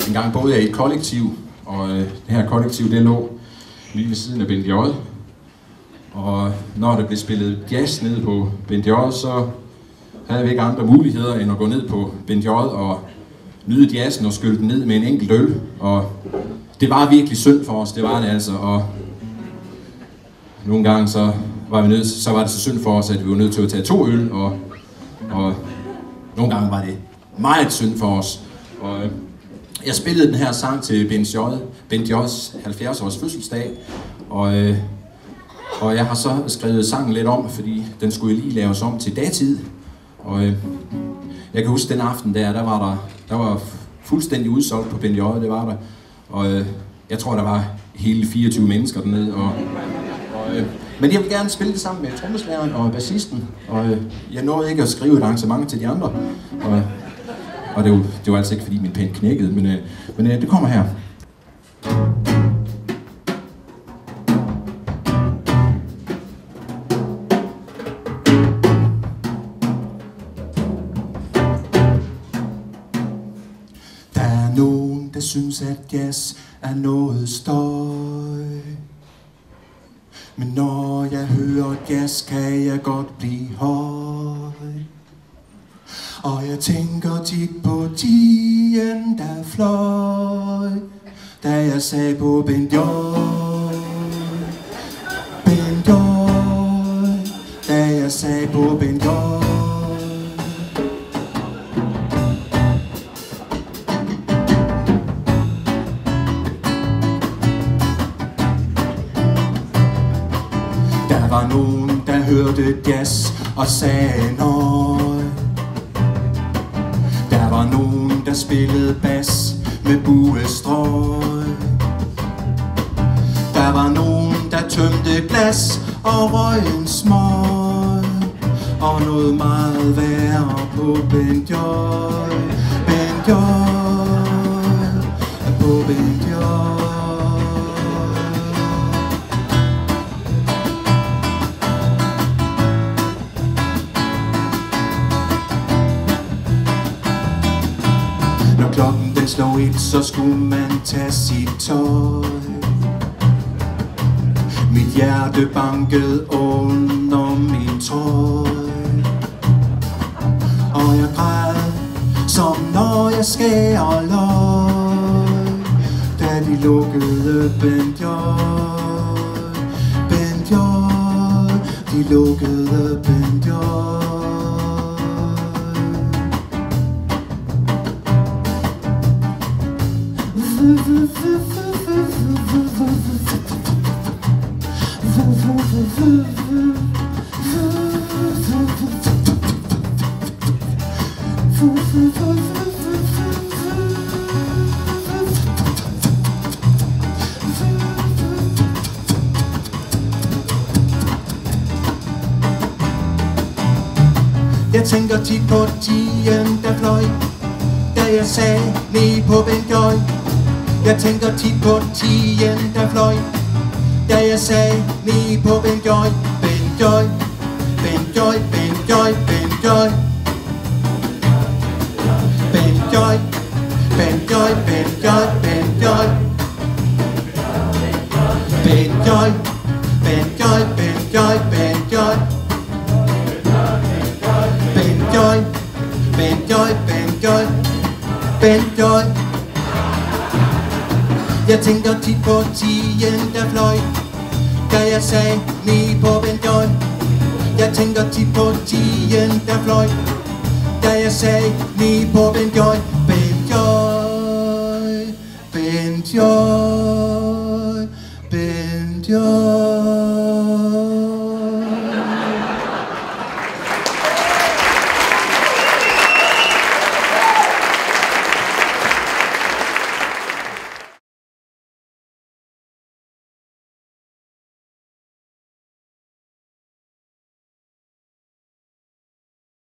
En gang boede jeg i et kollektiv, og det her kollektiv, det lå lige ved siden af Bent J. Og når der blev spillet jazz nede på Bent J, så havde vi ikke andre muligheder end at gå ned på Bent J og nyde jazzen og skylle den ned med en enkelt øl. Og det var virkelig synd for os, det var det altså. Og nogle gange så var det så synd for os, at vi var nødt til at tage 2 øl, og nogle gange var det meget synd for os. Og jeg spillede den her sang til Bent J's 70-års fødselsdag, og jeg har så skrevet sangen lidt om, fordi den skulle lige laves om til datid. Og jeg kan huske den aften der var fuldstændig udsolgt på Bent J, det var der. Og jeg tror, der var hele 24 mennesker dernede. Men jeg vil gerne spille det sammen med trommeslageren og bassisten, og jeg nåede ikke at skrive et arrangement til de andre. Og det var altså ikke fordi min pen knækkede, men det kommer her. Der er nogen, der synes, at jazz er noget støj. Men når jeg hører jazz, kan jeg godt blive høj. Og jeg tænker tit på tiden, der fløj, da jeg sagde på Bent J. Bent J, da jeg sagde på Bent J. Der var nogen, der hørte jazz og sagde nøj. Der var nogen, der spillede bas med buestrøg. Der var nogen, der tømte glas og røg en smøg. Og noget meget værre på Bent J. Bent J, på Bent J. Klokken den slår 1, så skulle man tage sit tøj. Mit hjerte bankede under min trøje. Og jeg græd, som når jeg skærer løg, da de lukkede Bent J. Bent J, de lukkede Bent J. Jeg tænker tit på tiden, der fløj, da jeg sagde ned på Bent J. Jeg tænker tit på tiden, der fløj, da jeg sagde ned på Bent J. Bent J, Bent J, Bent J, Bent J. Bent J, Bent J, Bent J, Bent J. Bent J, Bent J, Bent J, Bent J. Bent J, Bent J, Bent J, Bent J. Jeg tænker tit på tiden, der fløj, da jeg sagde ned på Bent J. Jeg tænker tit på tiden, der fløj, da jeg sagde ned på Bent J. Bent J, Bent J, Bent J.